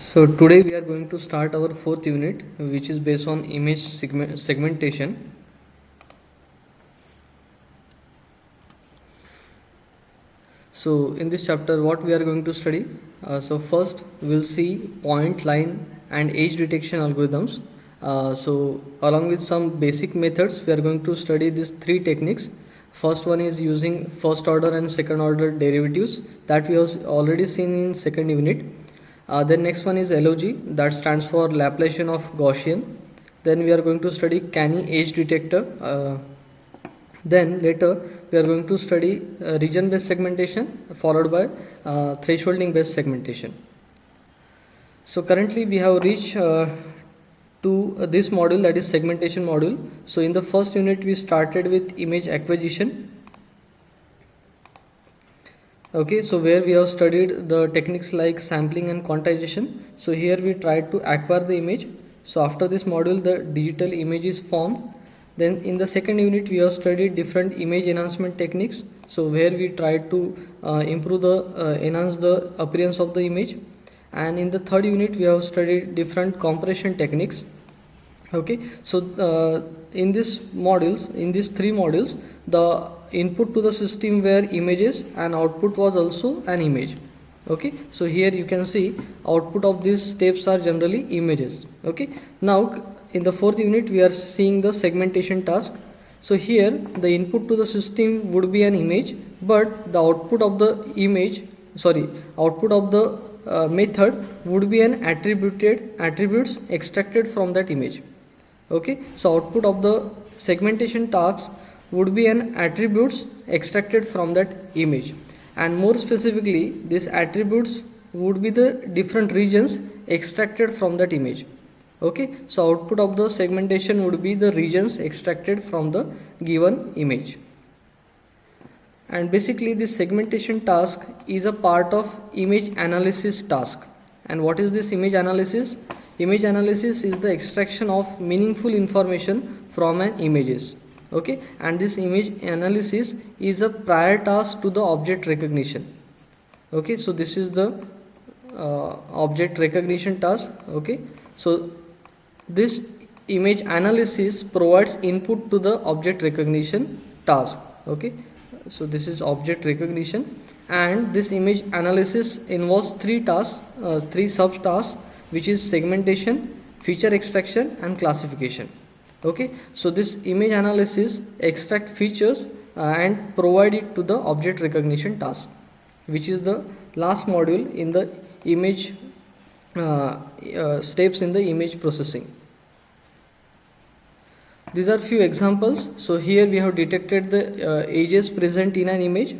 So today we are going to start our fourth unit, which is based on image segmentation. So in this chapter, what we are going to study? So first we'll see point, line, and edge detection algorithms. So along with some basic methods, we are going to study these three techniques. First one is using first order and second order derivatives that we have already seen in second unit. Then next one is LOG, that stands for Laplacian of Gaussian. Then we are going to study canny edge detector. Then later we are going to study region based segmentation followed by thresholding based segmentation. So currently we have reached to this module, that is segmentation module. So in the first unit we started with image acquisition. Okay, so where we have studied the techniques like sampling and quantization. So here we tried to acquire the image. So after this module the digital image is formed. Then in the second unit we have studied different image enhancement techniques. So where we tried to enhance the appearance of the image. And in the third unit we have studied different compression techniques. Okay, so in these three modules, the input to the system were images and output was also an image. Okay, so here you can see output of these steps are generally images. Okay, now in the fourth unit we are seeing the segmentation task. So here the input to the system would be an image, but the output of the method would be an attributes extracted from that image. Okay, so output of the segmentation task would be an attributes extracted from that image, and more specifically these attributes would be the different regions extracted from that image. Okay, so output of the segmentation would be the regions extracted from the given image. And basically this segmentation task is a part of image analysis task. And what is this image analysis? Image analysis is the extraction of meaningful information from an images. Okay, and this image analysis is a prior task to the object recognition. Okay, so this is the object recognition task. Okay, so this image analysis provides input to the object recognition task. Okay, so this is object recognition, and this image analysis involves three sub-tasks, which is segmentation, feature extraction, and classification. Okay, so this image analysis extract features and provide it to the object recognition task, which is the last module in the image steps in the image processing. These are few examples. So here we have detected the edges present in an image.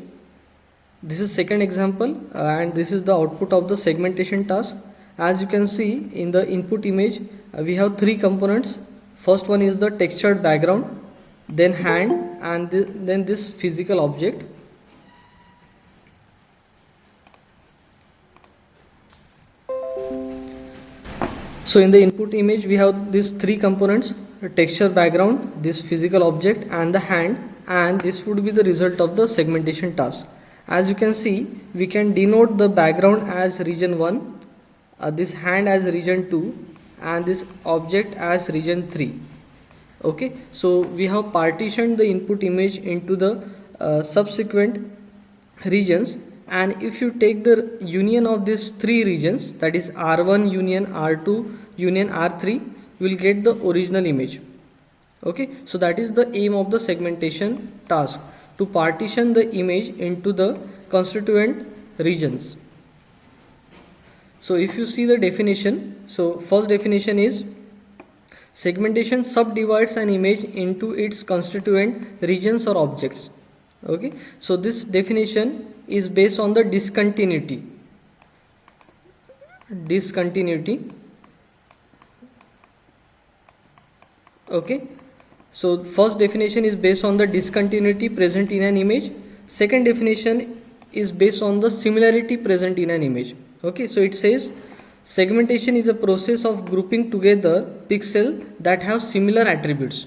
This is second example, and this is the output of the segmentation task. As you can see in the input image, we have three components. First one is the textured background, then hand, and then this physical object. So in the input image we have these three components: texture background, this physical object, and the hand, and this would be the result of the segmentation task. As you can see, we can denote the background as region 1, this hand as region 2, and this object as region 3. Okay, so we have partitioned the input image into the subsequent regions, and if you take the union of these three regions, that is R1 union R2 union R3, you will get the original image. Okay, so that is the aim of the segmentation task, to partition the image into the constituent regions. So if you see the definition, so first definition is segmentation subdivides an image into its constituent regions or objects. Okay, so this definition is based on the discontinuity. Okay, so first definition is based on the discontinuity present in an image. Second definition is based on the similarity present in an image. Okay, so it says segmentation is a process of grouping together pixels that have similar attributes.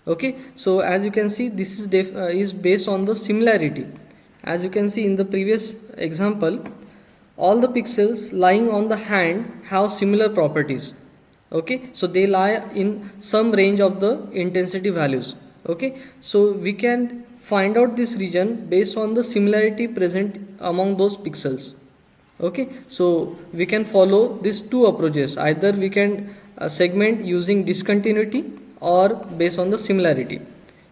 Okay, so as you can see, this is based on the similarity. As you can see in the previous example, all the pixels lying on the hand have similar properties. Okay, so they lie in some range of the intensity values. Okay, so we can find out this region based on the similarity present among those pixels. Okay, so we can follow these two approaches. Either we can segment using discontinuity or based on the similarity.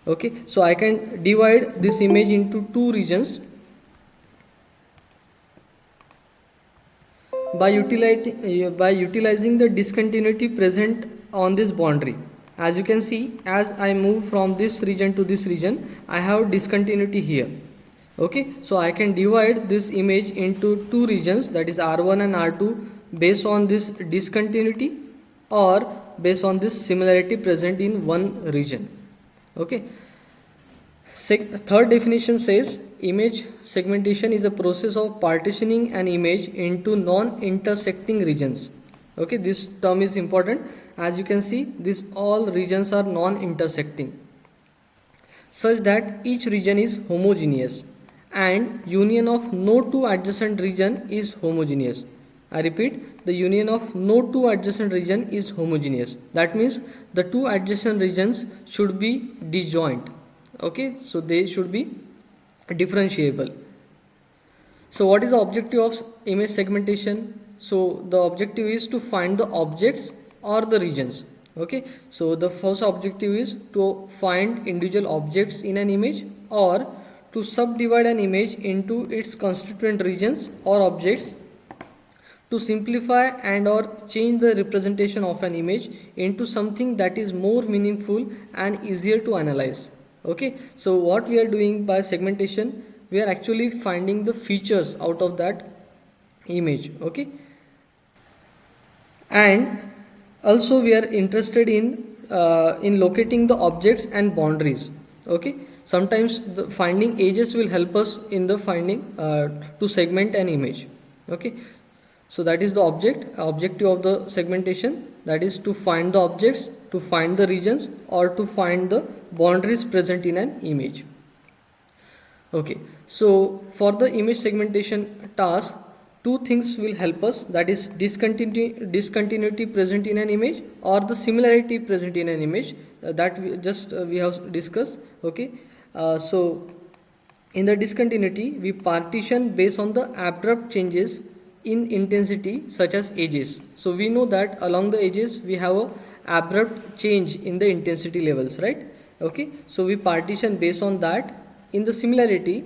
Okay, so I can divide this image into two regions by utilizing the discontinuity present on this boundary. As you can see, as I move from this region to this region, I have discontinuity here. Okay, so I can divide this image into two regions, that is R1 and R2, based on this discontinuity or based on this similarity present in one region. Okay, third definition says image segmentation is a process of partitioning an image into non-intersecting regions. Okay, this term is important. As you can see, these all regions are non-intersecting, such that each region is homogeneous and union of no two adjacent region is homogeneous. I repeat, the union of no two adjacent region is homogeneous. That means the two adjacent regions should be disjoint. Okay, so they should be differentiable. So what is the objective of image segmentation? So the objective is to find the objects or the regions. Okay, so the first objective is to find individual objects in an image or to subdivide an image into its constituent regions or objects, to simplify and or change the representation of an image into something that is more meaningful and easier to analyze. Okay, so what we are doing by segmentation, we are actually finding the features out of that image. Okay, and also we are interested in locating the objects and boundaries. Okay, sometimes the finding edges will help us in the finding to segment an image. Okay, so that is the objective of the segmentation, that is to find the objects, to find the regions, or to find the boundaries present in an image. Okay, so for the image segmentation task, two things will help us, that is discontinuity present in an image or the similarity present in an image, that we have discussed. Okay, so in the discontinuity we partition based on the abrupt changes in intensity such as edges. So we know that along the edges we have a abrupt change in the intensity levels, right? Okay, so we partition based on that. In the similarity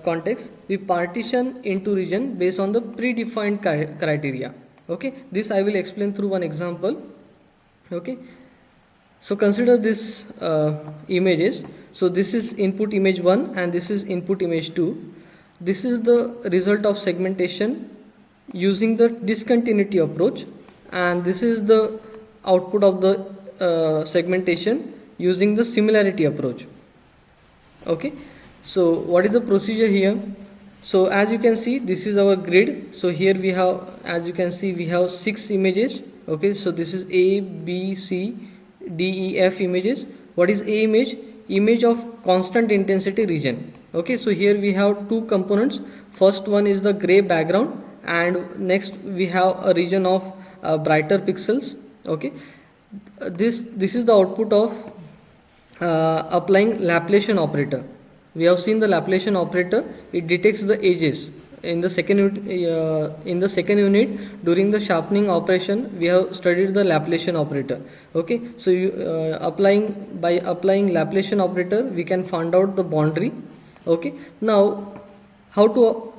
context, we partition into region based on the predefined criteria. Okay, this I will explain through one example. Okay, so consider this images. So this is input image 1 and this is input image 2. This is the result of segmentation using the discontinuity approach, and this is the output of the segmentation using the similarity approach. Okay, so what is the procedure here? So as you can see, this is our grid. So here we have, as you can see, we have 6 images. Okay, so this is A, B, C, D, E, F images. What is A image? Image of constant intensity region. Okay, so here we have two components. First one is the gray background, and next we have a region of brighter pixels. Okay, this is the output of applying Laplacian operator. We have seen the Laplacian operator. It detects the edges. In the second unit during the sharpening operation, we have studied the Laplacian operator. Okay, so by applying Laplacian operator, we can find out the boundary. Okay, now how to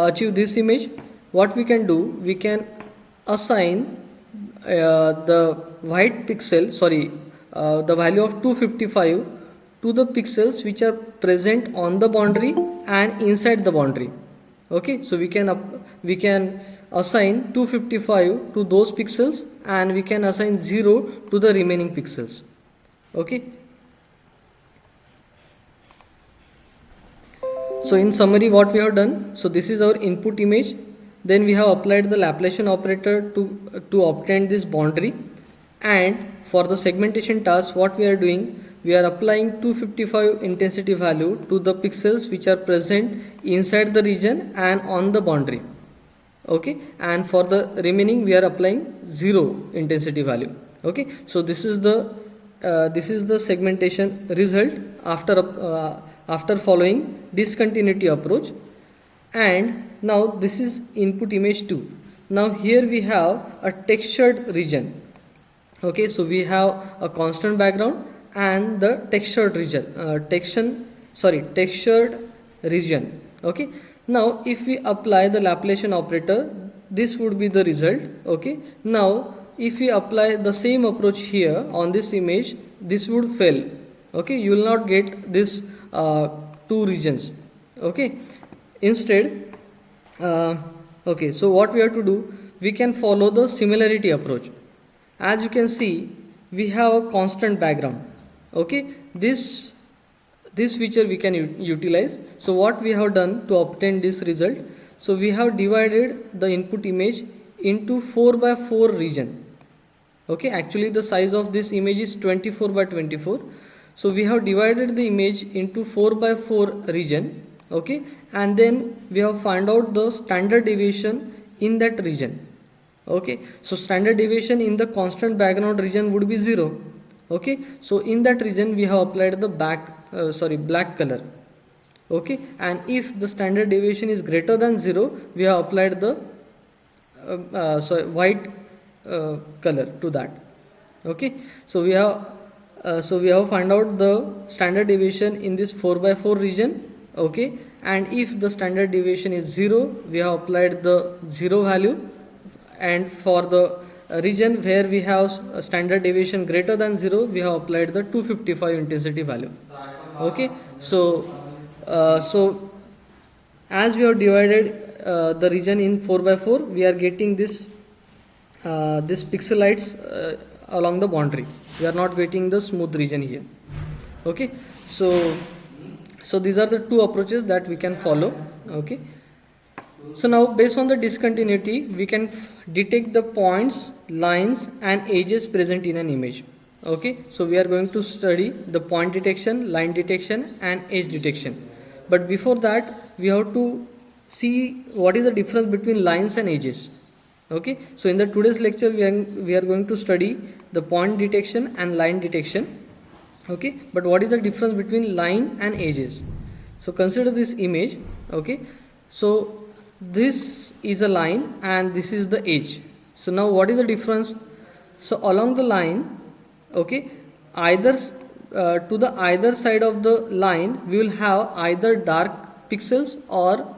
achieve this image? What we can do, we can assign the white pixel, the value of 255 to the pixels which are present on the boundary and inside the boundary. Okay, so we can assign 255 to those pixels and we can assign 0 to the remaining pixels. Okay, so in summary, what we have done, so this is our input image, then we have applied the Laplacian operator to obtain this boundary, and for the segmentation task, what we are doing, we are applying 255 intensity value to the pixels which are present inside the region and on the boundary. Okay, and for the remaining we are applying 0 intensity value. Okay, so this is the segmentation result after following discontinuity approach. And now this is input image 2. Now here we have a textured region. Okay, so we have a constant background and the textured region, textured region. Okay, now if we apply the Laplacian operator, this would be the result. Okay, now if we apply the same approach here on this image, this would fail. Okay, you will not get this two regions. Okay, instead okay, so what we have to do, we can follow the similarity approach. As you can see, we have a constant background. Okay, this feature we can utilize. So what we have done to obtain this result, so we have divided the input image into 4x4 region. Okay, actually the size of this image is 24x24. So we have divided the image into 4x4 region. Okay, and then we have found out the standard deviation in that region. Okay, so standard deviation in the constant background region would be 0. Okay, so in that region we have applied the black color. Okay, and if the standard deviation is greater than 0, we have applied the white color to that. Okay, so we have found out the standard deviation in this 4x4 region. Okay, and if the standard deviation is 0, we have applied the 0 value, and for the region where we have a standard deviation greater than 0, we have applied the 255 intensity value. Okay, so as we have divided the region in 4x4, we are getting this pixelites along the boundary. We are not getting the smooth region here. Okay, so these are the two approaches that we can follow. Okay, so now based on the discontinuity, we can detect the points, lines and edges present in an image. Okay, so we are going to study the point detection, line detection and edge detection. But before that, we have to see what is the difference between lines and edges. Okay, so in the today's lecture we are going to study the point detection and line detection. Okay, but what is the difference between line and edges? So consider this image. Okay, so this is a line and this is the edge. So now what is the difference? So along the line, okay, either to the either side of the line we will have either dark pixels or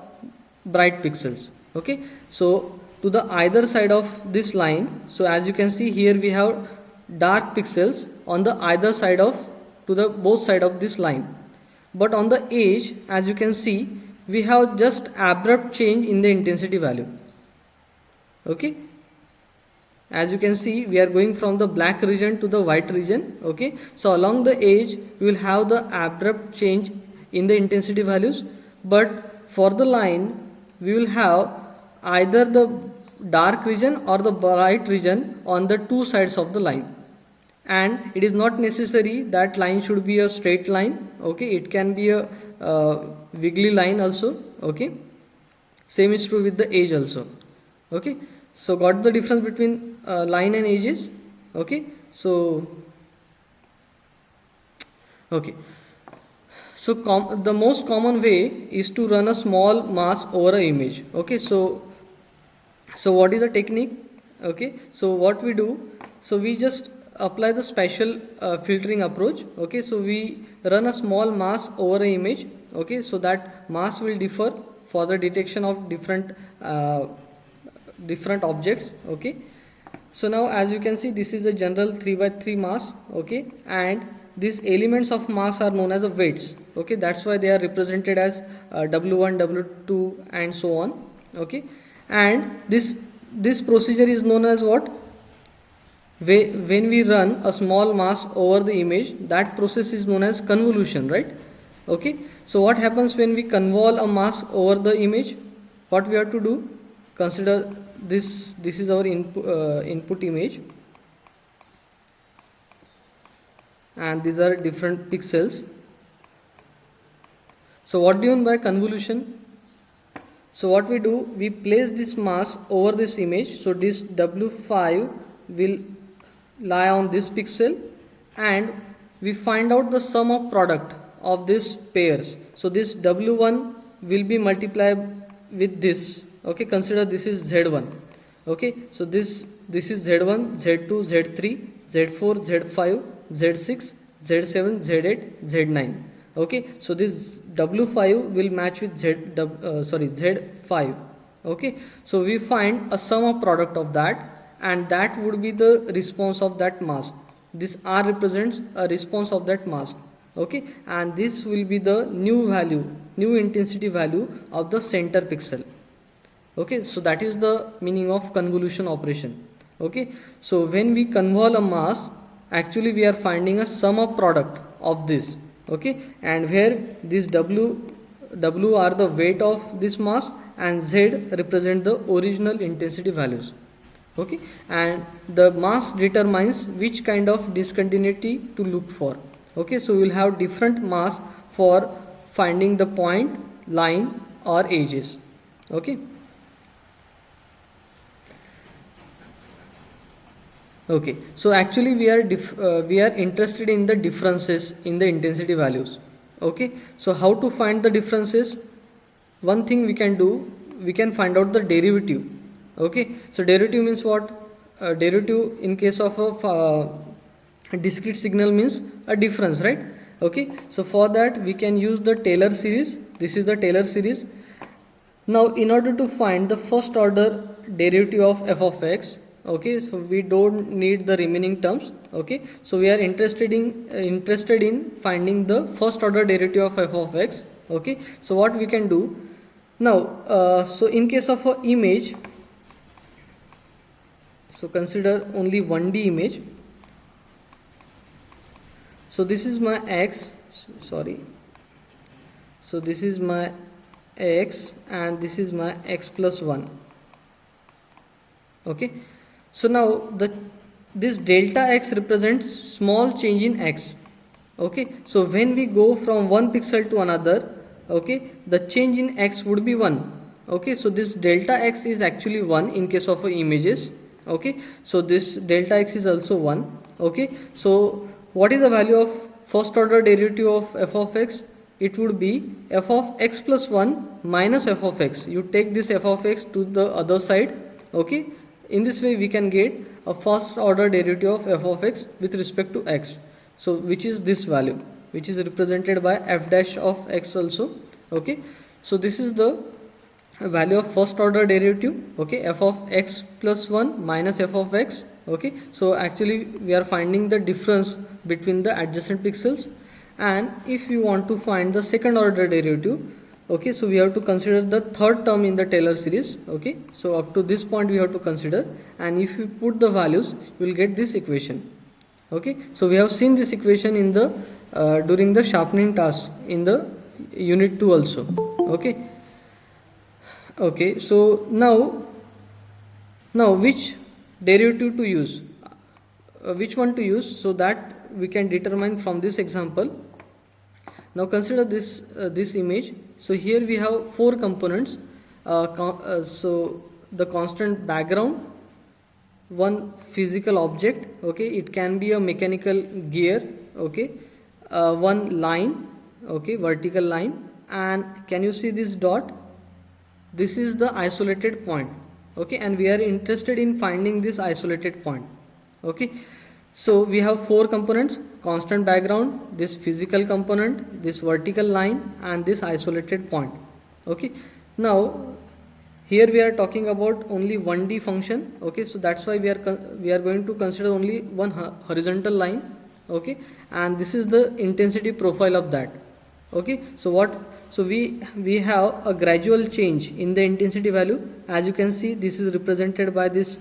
bright pixels. Okay, so to the either side of this line, so as you can see here we have dark pixels on the either side of to the both side of this line, but on the edge, as you can see, we have just abrupt change in the intensity value. Okay, as you can see, we are going from the black region to the white region. Okay, so along the edge we will have the abrupt change in the intensity values, but for the line we will have either the dark region or the bright region on the two sides of the line. And it is not necessary that line should be a straight line. Okay, it can be a wiggly line also. Okay, same is true with the edge also. Okay, so got the difference between line and edges. Okay, so the most common way is to run a small mask over an image. Okay, so what is the technique? Okay, so what we do, so we just apply the special filtering approach. Okay, so we run a small mask over an image. Okay, so that mask will differ for the detection of different objects. Okay, so now as you can see, this is a general 3x3 mask. Okay, and these elements of mask are known as weights. Okay, that's why they are represented as W1, W2 and so on. Okay, and this procedure is known as what? When we run a small mask over the image, that process is known as convolution, right? Okay, so what happens when we convolve a mask over the image? What we have to do? Consider this is our input image, and these are different pixels. So what do you mean by convolution? So what we do, we place this mask over this image. So this W5 will lie on this pixel, and we find out the sum of product of these pairs. So this W1 will be multiplied with this. Okay, consider this is Z1. Okay, so this is Z1, Z2, Z3, Z4, Z5, Z6, Z7, Z8, Z9. Okay, so this W5 will match with Z5. Okay, so we find a sum of product of that, and that would be the response of that mask. This R represents a response of that mask. Okay, and this will be the new value, new intensity value of the center pixel. Okay, so that is the meaning of convolution operation. Okay, so when we convolve a mask, actually we are finding a sum of product of this. Okay, and where this W are the weight of this mask, and Z represent the original intensity values. Okay, and the mask determines which kind of discontinuity to look for. Okay, so we will have different masks for finding the point, line or edges. Okay. Okay, so actually we are interested in the differences in the intensity values. Okay, so how to find the differences? One thing we can do, we can find out the derivative. Okay, so derivative means what? Derivative in case of a discrete signal means a difference, right? Okay, so for that we can use the Taylor series. This is the Taylor series. Now in order to find the first order derivative of f of x, okay, so we don't need the remaining terms. Okay, so we are interested in finding the first order derivative of f of x. Okay, so what we can do now, so in case of a image, so consider only 1D image. So this is my x, sorry, so this is my x and this is my x plus 1. Okay, so now this delta x represents small change in x. Okay, so when we go from one pixel to another, okay, the change in x would be 1. Okay, so this delta x is actually 1 in case of images. Okay, so this delta x is also 1. Okay, so what is the value of first order derivative of f of x? It would be f of x plus 1 minus f of x. You take this f of x to the other side. Okay, in this way we can get a first order derivative of f of x with respect to x. So which is this value, which is represented by f dash of x also. Okay, so this is the value of first order derivative. Okay, f of x plus 1 minus f of x. Okay, so actually we are finding the difference between the adjacent pixels. And if you want to find the second order derivative, okay, so we have to consider the third term in the Taylor series. Okay, so up to this point we have to consider, and if you put the values you will get this equation. Okay, so we have seen this equation in the during the sharpening task in the unit 2 also. Okay, okay, so now which derivative to use, which one to use, so that we can determine from this example. Now consider this image. So here we have 4 components. So the constant background, one physical object, okay, it can be a mechanical gear, okay, one line, okay, vertical line, and can you see this dot? This is the isolated point. Okay, and we are interested in finding this isolated point. Okay, so we have 4 components: constant background, this physical component, this vertical line, and this isolated point. Okay, now here we are talking about only 1D function. Okay, so that's why we are going to consider only one horizontal line. Okay, and this is the intensity profile of that. Okay, so we have a gradual change in the intensity value. As you can see, this is represented by this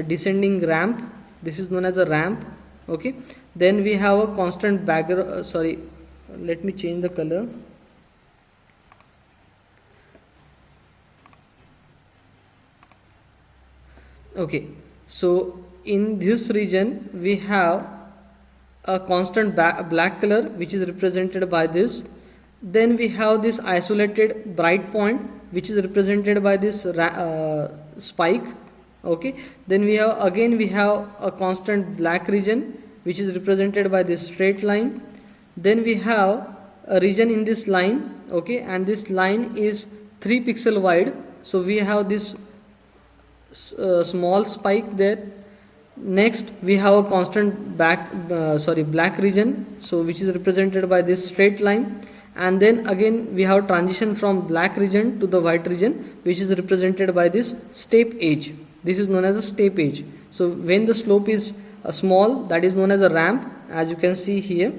descending ramp. This is known as a ramp. Okay, then we have a constant background, sorry, let me change the color. Okay, so in this region we have a constant black color which is represented by this. Then we have this isolated bright point which is represented by this spike. Okay, then we have a constant black region which is represented by this straight line. Then we have a region in this line, okay, and this line is 3 pixel wide, so we have this small spike there. Next we have a constant black region, so which is represented by this straight line. And then again we have transition from black region to the white region which is represented by this step edge. This is known as a step edge. So when the slope is small, that is known as a ramp, as you can see here.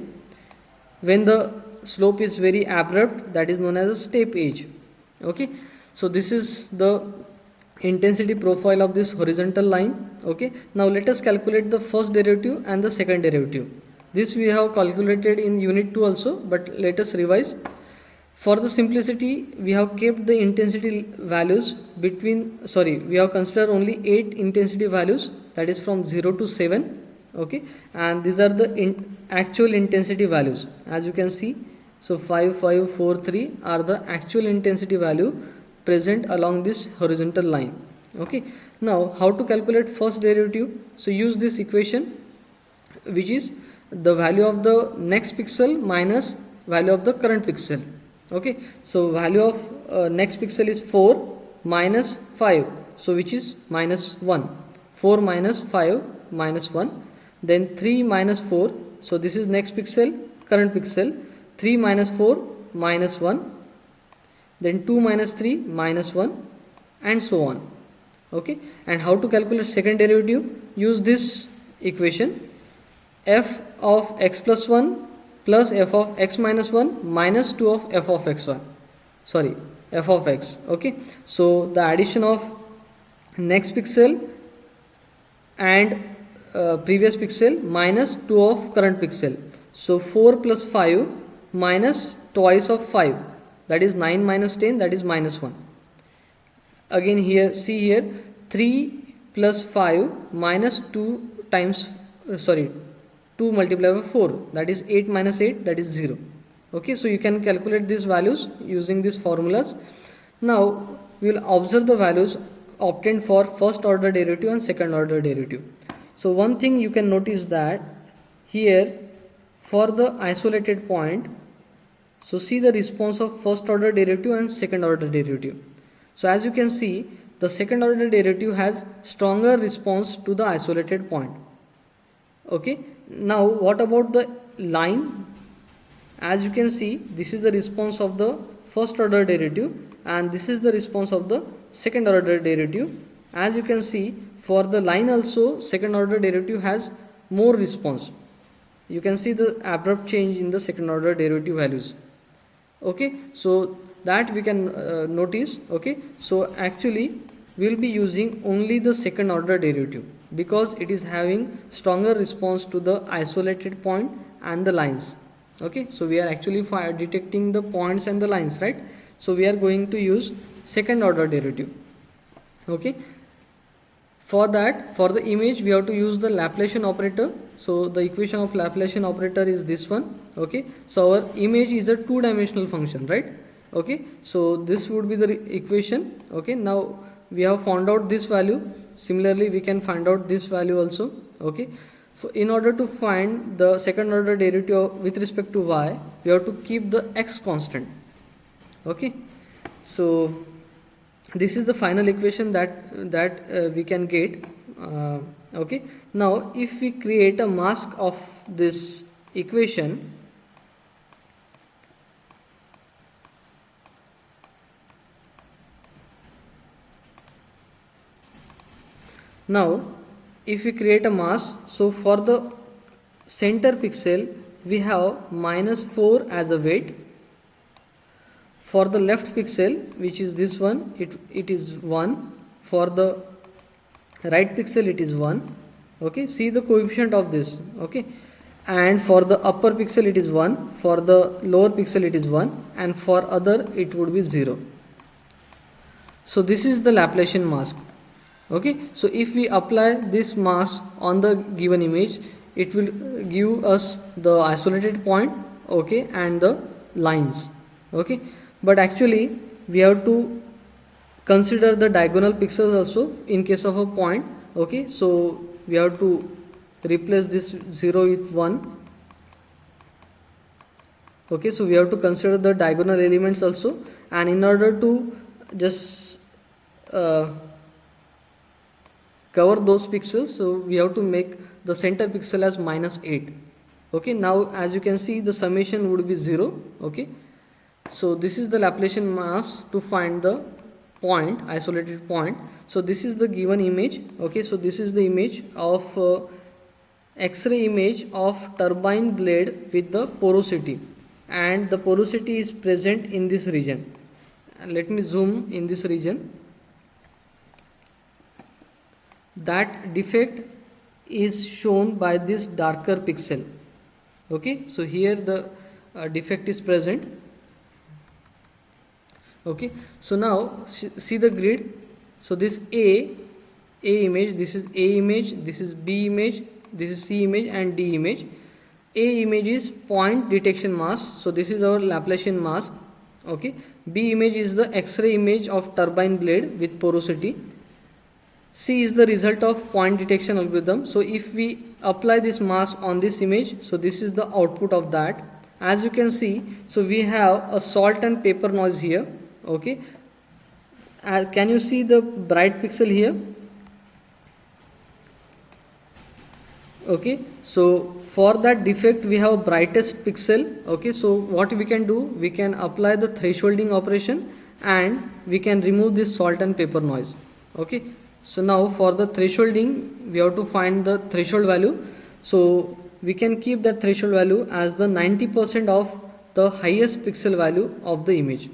When the slope is very abrupt, that is known as a step edge. Okay, so this is the intensity profile of this horizontal line. Okay, now let us calculate the first derivative and the second derivative. This we have calculated in unit 2 also, but let us revise. For the simplicity, we have kept the intensity values we have considered only 8 intensity values, that is from 0 to 7. Okay, and these are the actual intensity values, as you can see. So 5, 5, 4, 3 are the actual intensity value present along this horizontal line. Okay, now how to calculate first derivative? So use this equation, which is the value of the next pixel minus value of the current pixel. Okay, so value of next pixel is 4 minus 5, so which is minus 1. 4 minus 5 minus 1. Then 3 minus 4, so this is next pixel, current pixel. 3 minus 4 minus 1. Then 2 minus 3 minus 1, and so on. Okay, and how to calculate second derivative? Use this equation, f of x plus 1 plus f of x minus 1 minus 2 of f of x1, f of x. Okay, so the addition of next pixel and previous pixel minus 2 of current pixel. So 4 plus 5 minus twice of 5, that is 9 minus 10, that is minus 1. Again here, see here, 3 plus 5 minus 2 times 2 multiplied by 4, that is 8 minus 8, that is 0. Okay, so you can calculate these values using these formulas. Now we will observe the values obtained for first order derivative and second order derivative. So one thing you can notice that here for the isolated point, so see the response of first order derivative and second order derivative. So as you can see, the second order derivative has stronger response to the isolated point. Okay, now what about the line? As you can see, this is the response of the first order derivative and this is the response of the second order derivative. As you can see, for the line also, second order derivative has more response. You can see the abrupt change in the second order derivative values. Okay, so that we can notice. Okay, so actually we will be using only the second order derivative because it is having stronger response to the isolated point and the lines. Okay, so we are actually detecting the points and the lines, right? So we are going to use second order derivative. Okay, for that, for the image we have to use the Laplacian operator. So the equation of Laplacian operator is this one. Okay, so our image is a two-dimensional function, right? Okay, so this would be the equation. Okay, now we have found out this value. Similarly we can find out this value also. Okay, in order to find the second order derivative with respect to y, we have to keep the x constant. Okay, so this is the final equation that we can get. Okay, now if we create a mask of this equation, now if we create a mask, so for the center pixel we have minus 4 as a weight. For the left pixel, which is this one, it is 1. For the right pixel it is 1. Okay, see the coefficient of this. Okay, and for the upper pixel it is 1, for the lower pixel it is 1, and for other it would be 0. So this is the Laplacian mask. Okay, so if we apply this mask on the given image, it will give us the isolated point, okay, and the lines, okay. But actually we have to consider the diagonal pixels also in case of a point, okay. So we have to replace this 0 with 1, okay. So we have to consider the diagonal elements also, and in order to just cover those pixels, so we have to make the center pixel as -8, okay. Now as you can see, the summation would be 0, okay. So this is the Laplacian mask to find the point, isolated point. So this is the given image, okay. So this is the image of X-ray image of turbine blade with the porosity, and the porosity is present in this region. Let me zoom in this region. That defect is shown by this darker pixel, okay. So here the defect is present, okay. So now see the grid. So this A image, this is A image, this is B image, this is C image, and D image. A image is point detection mask, so this is our Laplacian mask, okay. B image is the X-ray image of turbine blade with porosity. C is the result of point detection algorithm. So if we apply this mask on this image, so this is the output of that. As you can see, so we have a salt and paper noise here, okay. Can you see the bright pixel here? Okay, so for that defect we have brightest pixel, okay. So what we can do, we can apply the thresholding operation and we can remove this salt and paper noise, okay. So now for the thresholding, we have to find the threshold value. So we can keep that threshold value as the 90% of the highest pixel value of the image,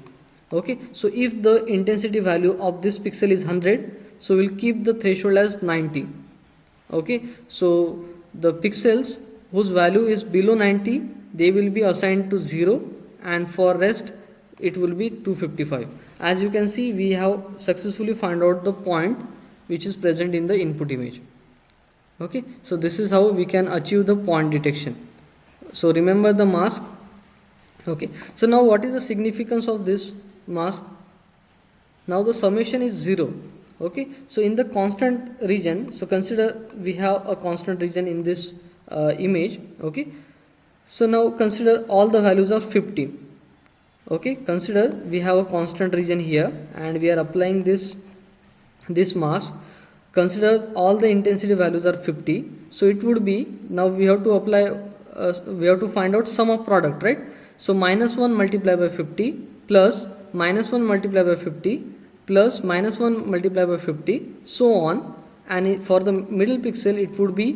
okay. So if the intensity value of this pixel is 100, so we'll keep the threshold as 90, okay. So the pixels whose value is below 90, they will be assigned to 0, and for rest it will be 255. As you can see, we have successfully found out the point which is present in the input image, okay. So this is how we can achieve the point detection. So remember the mask, okay. So now what is the significance of this mask? Now the summation is 0, okay. So in the constant region, so consider we have a constant region in this image, okay. So now consider all the values are 50, okay. Consider we have a constant region here and we are applying this mask. Consider all the intensity values are 50, so it would be, now we have to apply we have to find out sum of product, right? So -1 multiplied by 50 plus -1 multiplied by 50 plus -1 multiplied by 50, so on, and for the middle pixel it would be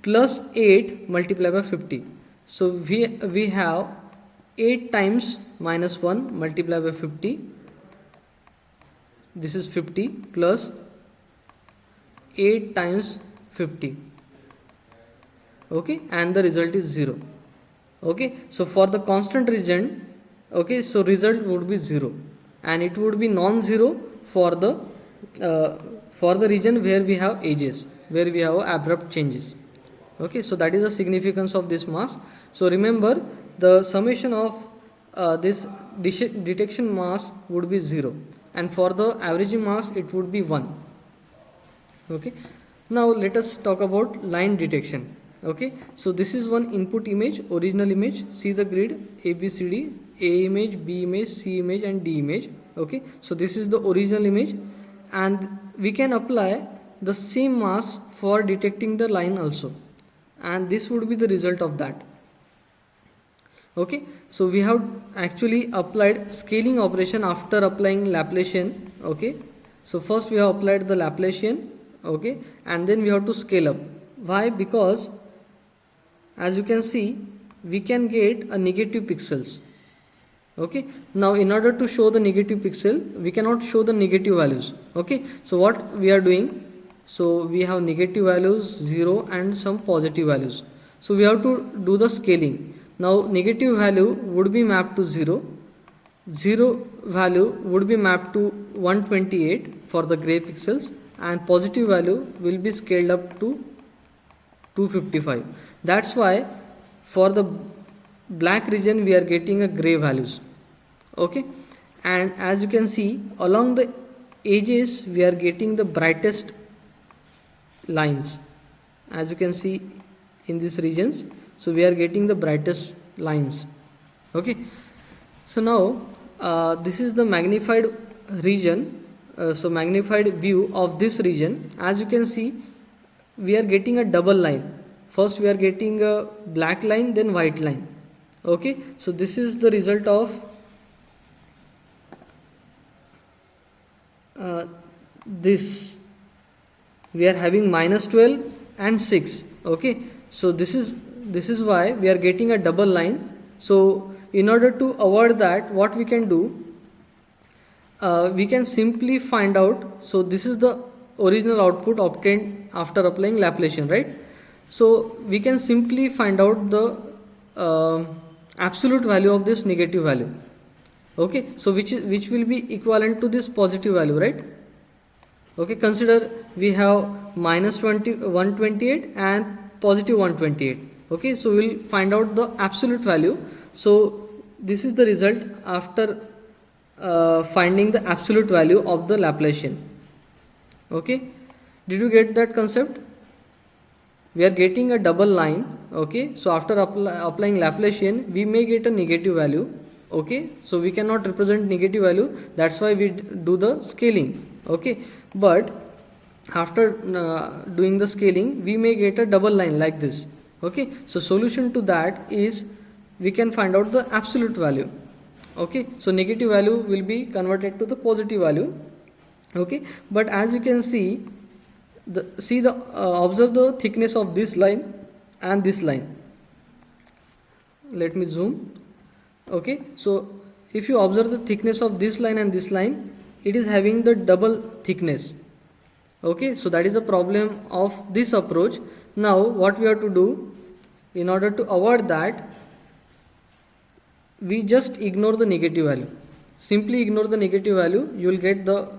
plus 8 multiplied by 50. So we have 8 times -1 multiplied by 50, this is 50, plus 8 times 50, okay, and the result is 0, okay. So for the constant region, okay, so result would be 0, and it would be non-zero for the region where we have edges, where we have abrupt changes, okay. So that is the significance of this mask. So remember, the summation of this detection mask would be 0, and for the averaging mask it would be 1, okay. Now let us talk about line detection, okay. So this is one input image, original image. See the grid A B C D, A image, B image, C image, and D image, okay. So this is the original image, and we can apply the same mask for detecting the line also, and this would be the result of that, okay. So we have actually applied scaling operation after applying Laplacian, okay. So first we have applied the Laplacian, okay, and then we have to scale up. Why? Because as you can see, we can get a negative pixels, okay. Now in order to show the negative pixel, we cannot show the negative values, okay. So what we are doing, so we have negative values, 0, and some positive values. So we have to do the scaling. Now negative value would be mapped to 0, 0 value would be mapped to 128 for the gray pixels, and positive value will be scaled up to 255. That's why for the black region we are getting a gray values. Okay, and as you can see along the edges we are getting the brightest lines. As you can see in these regions, so we are getting the brightest lines. Okay, so now this is the magnified region, so magnified view of this region. As you can see we are getting a double line. First we are getting a black line, then white line. Okay, so this is the result of this. We are having -12 and 6. Okay, so this is why we are getting a double line. So in order to avoid that, what we can do, we can simply find out. So this is the original output obtained after applying Laplacian, right? So we can simply find out the absolute value of this negative value. Okay, so which will be equivalent to this positive value, right? Okay, consider we have -128 and positive 128. Okay, so we'll find out the absolute value. So this is the result after finding the absolute value of the Laplacian. Okay, did you get that concept? We are getting a double line. Okay, so after applying Laplacian we may get a negative value. Okay, so we cannot represent negative value, that's why we do the scaling. Okay, but after doing the scaling we may get a double line like this. Okay, so solution to that is we can find out the absolute value. Okay, so negative value will be converted to the positive value. Okay, but as you can see observe the thickness of this line and this line. Let me zoom. Okay, so if you observe the thickness of this line and this line, it is having the double thickness. Okay, so that is the problem of this approach. Now what we have to do, in order to avoid that, we just ignore the negative value. Simply ignore the negative value, you will get the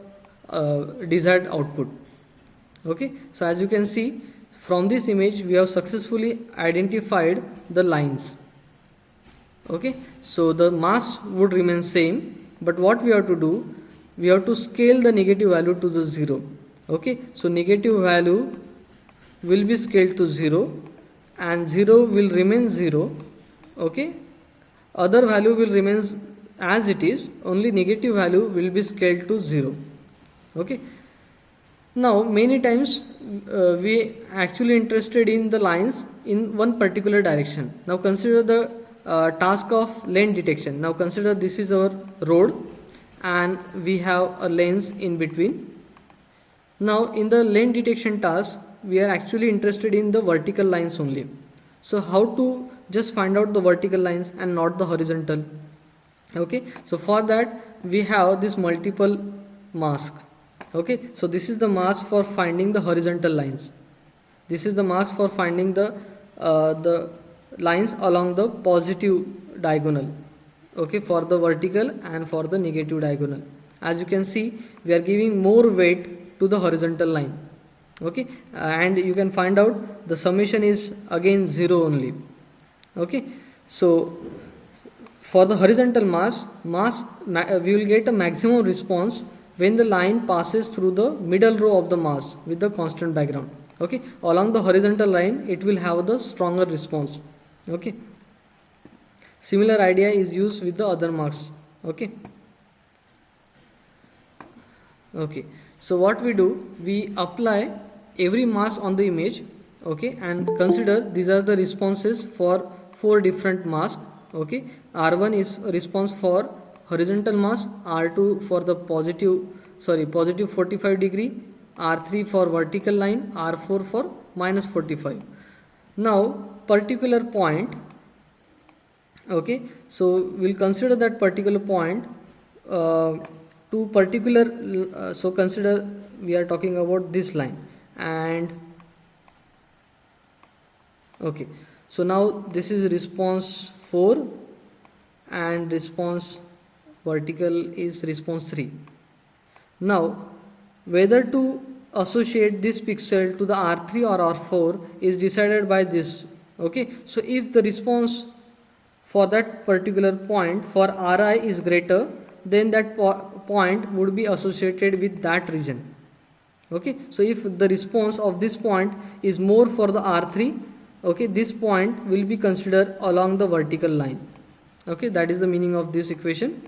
desired output. Okay, so as you can see from this image we have successfully identified the lines. Okay, so the mass would remain same, but what we have to do, we have to scale the negative value to the 0. Okay, so negative value will be scaled to 0 and 0 will remain 0. Okay, other value will remain as it is, only negative value will be scaled to 0. Okay, now many times we actually interested in the lines in one particular direction. Now consider the task of lane detection. Now consider this is our road and we have a lanes in between. Now in the lane detection task we are actually interested in the vertical lines only. So how to just find out the vertical lines and not the horizontal? Okay, so for that we have this multiple mask. Okay, so this is the mask for finding the horizontal lines. This is the mask for finding the lines along the positive diagonal. Okay, for the vertical and for the negative diagonal. As you can see we are giving more weight to the horizontal line. Okay, and you can find out the summation is again 0 only. Okay, so for the horizontal mass we will get a maximum response when the line passes through the middle row of the mass with the constant background. Okay, along the horizontal line it will have the stronger response. Okay, similar idea is used with the other marks. Okay, okay, so what we do, we apply every mass on the image. Okay, and consider these are the responses for 4 different masks. Okay, R1 is response for horizontal mass, R2 for the positive 45 degree, R3 for vertical line, R4 for -45. Now particular point. Okay, so we'll consider that particular point to particular so consider we are talking about this line and okay, so now this is response 4 and response vertical is response 3. Now whether to associate this pixel to the R3 or R4 is decided by this. Okay, so if the response for that particular point for Ri is greater, then that point would be associated with that region. Okay, so if the response of this point is more for the R3, okay, this point will be considered along the vertical line. Okay, that is the meaning of this equation.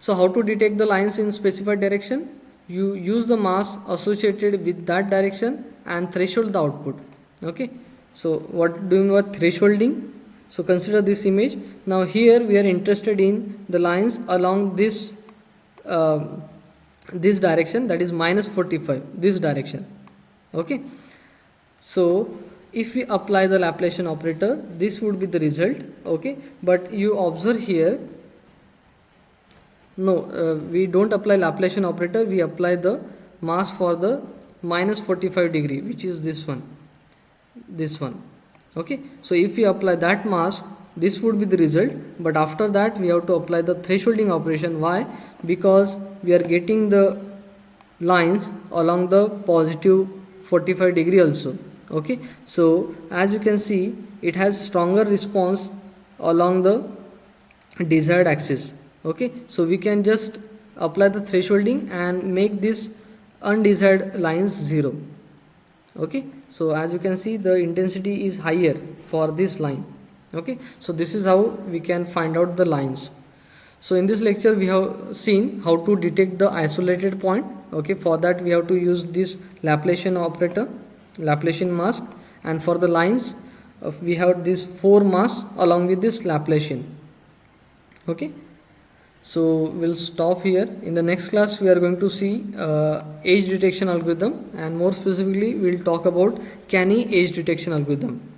So how to detect the lines in specified direction? You use the mass associated with that direction and threshold the output. Okay, so what doing what thresholding? So consider this image. Now here we are interested in the lines along this this direction, that is minus 45, this direction. Okay, so if we apply the Laplacian operator, this would be the result. Okay, but you observe here, no, we don't apply Laplacian operator, we apply the mass for the minus 45 degree, which is this one. Okay, so if we apply that mass, this would be the result, but after that we have to apply the thresholding operation. Why? Because we are getting the lines along the positive 45 degree also. Okay, so as you can see, it has stronger response along the desired axis. Okay, so we can just apply the thresholding and make this undesired lines 0. Okay, so as you can see, the intensity is higher for this line. Okay, so this is how we can find out the lines. So in this lecture we have seen how to detect the isolated point. Okay, for that we have to use this Laplacian operator, Laplacian mask, and for the lines we have this 4 mass along with this Laplacian. Okay, so we'll stop here. In the next class we are going to see edge detection algorithm, and more specifically we'll talk about canny edge detection algorithm.